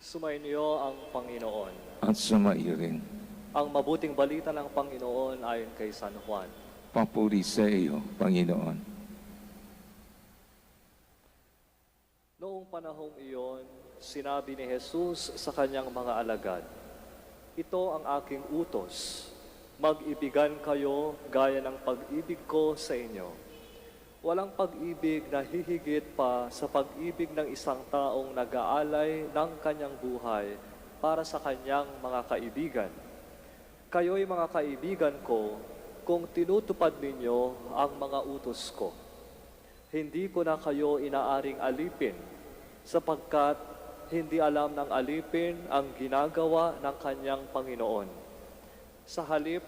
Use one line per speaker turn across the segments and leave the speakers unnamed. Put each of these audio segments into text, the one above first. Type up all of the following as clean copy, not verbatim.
Sumainyo ang Panginoon.
At sumairing.
Ang mabuting balita ng Panginoon ayon kay San Juan.
Papuri sa iyo, Panginoon.
Noong panahong iyon, sinabi ni Jesus sa kanyang mga alagad, "Ito ang aking utos, mag-ibigan kayo gaya ng pag-ibig ko sa inyo. Walang pag-ibig na hihigit pa sa pag-ibig ng isang taong nag-aalay ng kanyang buhay para sa kanyang mga kaibigan. Kayo'y mga kaibigan ko kung tinutupad ninyo ang mga utos ko. Hindi ko na kayo inaaring alipin sapagkat hindi alam ng alipin ang ginagawa ng kanyang Panginoon. Sa halip,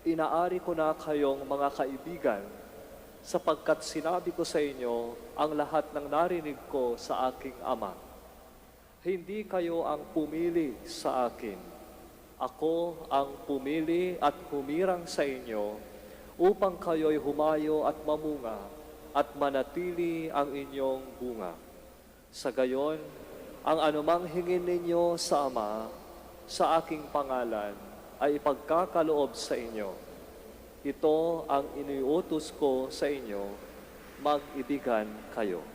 inaari ko na kayong mga kaibigan sapagkat sinabi ko sa inyo ang lahat ng narinig ko sa aking Ama. Hindi kayo ang pumili sa akin. Ako ang pumili at humirang sa inyo upang kayo'y humayo at mamunga at manatili ang inyong bunga. Sa gayon, ang anumang hingin ninyo sa Ama, sa aking pangalan, ay ipagkakaloob sa inyo. Ito ang iniutos ko sa inyo, mag-ibigan kayo."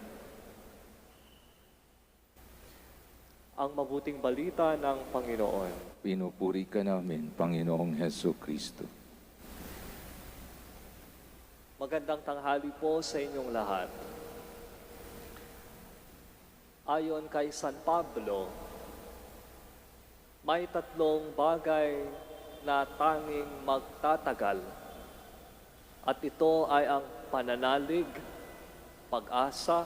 Ang mabuting balita ng Panginoon.
Pinupuri ka namin, Panginoong Heso Kristo.
Magandang tanghali po sa inyong lahat. Ayon kay San Pablo, may tatlong bagay na tanging magtatagal. At ito ay ang pananalig, pag-asa,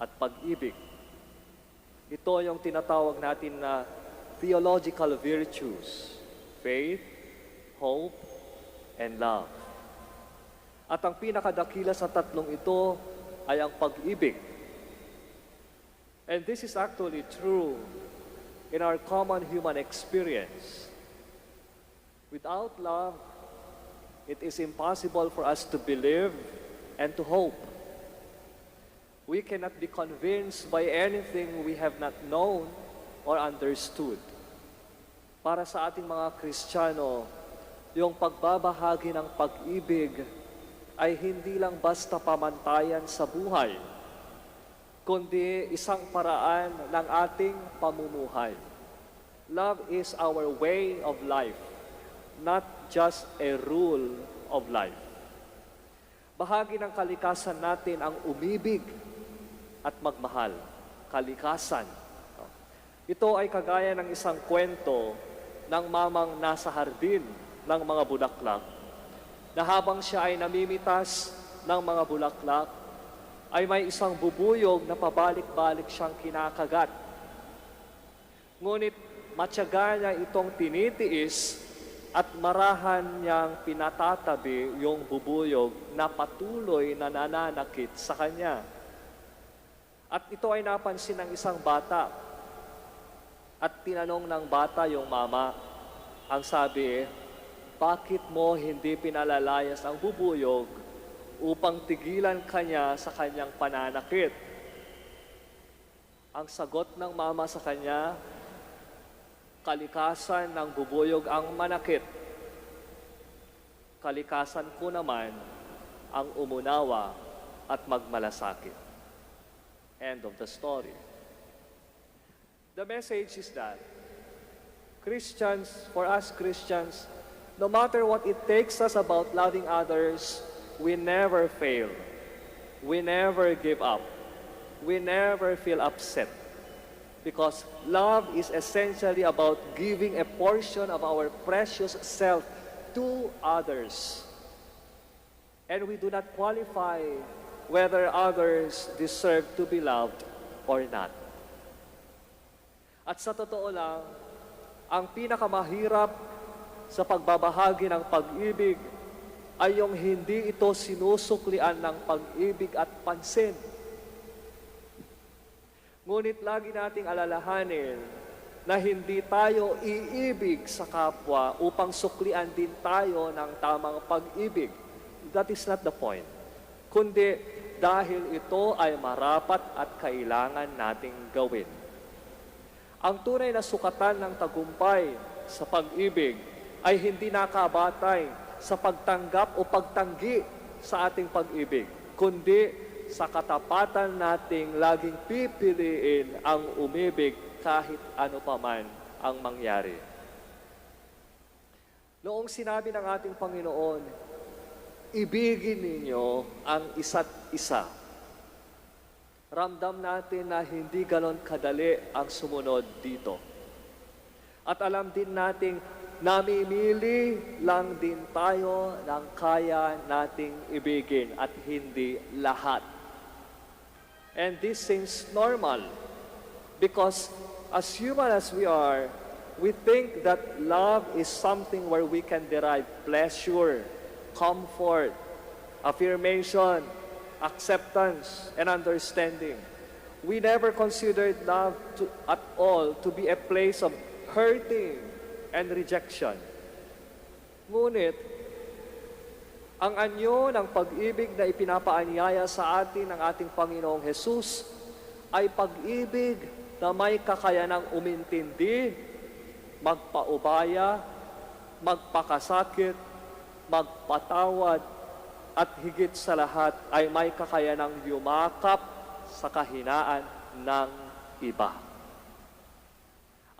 at pag-ibig. Ito yung tinatawag natin na theological virtues: faith, hope, and love. At ang pinakadakila sa tatlong ito ay ang pag-ibig. And this is actually true in our common human experience. Without love, it is impossible for us to believe and to hope. We cannot be convinced by anything we have not known or understood. Para sa ating mga Kristiyano, yung pagbabahagi ng pag-ibig ay hindi lang basta pamantayan sa buhay, kundi isang paraan ng ating pamumuhay. Love is our way of life, not just a rule of life. Bahagi ng kalikasan natin ang umibig at magmahal. Kalikasan. Ito ay kagaya ng isang kwento ng mamang nasa hardin ng mga bulaklak, na habang siya ay namimitas ng mga bulaklak, ay may isang bubuyog na pabalik-balik siyang kinakagat. Ngunit matyaga niya itong tinitiis at marahan niyang pinatatabi yung bubuyog na patuloy na nananakit sa kanya. At ito ay napansin ng isang bata. At tinanong ng bata yung mama, ang sabi, "Bakit mo hindi pinalalayas ang bubuyog upang tigilan kanya sa kanyang pananakit?" Ang sagot ng mama sa kanya, "Kalikasan ng bubuyog ang manakit. Kalikasan ko naman ang umunawa at magmalasakit." End of the story. The message is that Christians, for us Christians, no matter what it takes us about loving others, we never fail. We never give up. We never feel upset. Because love is essentially about giving a portion of our precious self to others. And we do not qualify whether others deserve to be loved or not. At sa totoo lang, ang pinakamahirap sa pagbabahagi ng pag-ibig ay yung hindi ito sinusuklian ng pag-ibig at pansin. Ngunit lagi nating alalahanin na hindi tayo iibig sa kapwa upang suklian din tayo ng tamang pag-ibig. That is not the point. Kundi dahil ito ay marapat at kailangan nating gawin. Ang tunay na sukatan ng tagumpay sa pag-ibig ay hindi nakabatay sa pagtanggap o pagtanggi sa ating pag-ibig, kundi sa katapatan nating laging pipiliin ang umibig kahit ano paman ang mangyari. Noong sinabi ng ating Panginoon, ibigin ninyo ang isa't isa. Ramdam natin na hindi ganon kadali ang sumunod dito. At alam din nating namimili lang din tayo ng kaya nating ibigin at hindi lahat. And this seems normal because as human as we are, we think that love is something where we can derive pleasure, comfort, affirmation, acceptance, and understanding. We never considered love at all to be a place of hurting and rejection. Ngunit, ang anyo ng pag-ibig na ipinapaanyaya sa atin ng ating Panginoong Hesus ay pag-ibig na may kakayanang umintindi, magpaubaya, magpakasakit, magpatawad, at higit sa lahat ay may kakayanang yumakap sa kahinaan ng iba.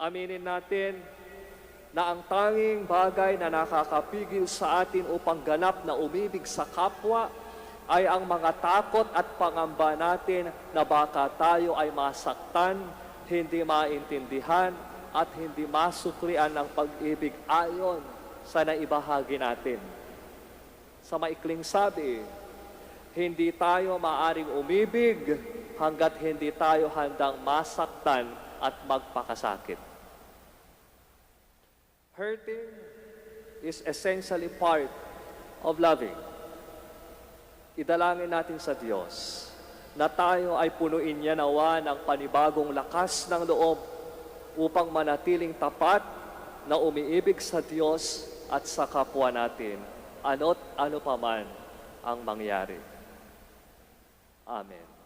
Aminin natin na ang tanging bagay na nakakapigil sa atin upang ganap na umibig sa kapwa ay ang mga takot at pangamba natin na baka tayo ay masaktan, hindi maintindihan, at hindi masuklian ng pag-ibig ayon sa naibahagi natin. Sa maikling sabi, hindi tayo maaring umibig hanggat hindi tayo handang masaktan at magpakasakit. Hurting is essentially part of loving. Idalangin natin sa Diyos na tayo ay punuin niya nawa ng panibagong lakas ng loob upang manatiling tapat na umiibig sa Diyos at sa kapwa natin, ano't ano paman ang mangyari. Amen.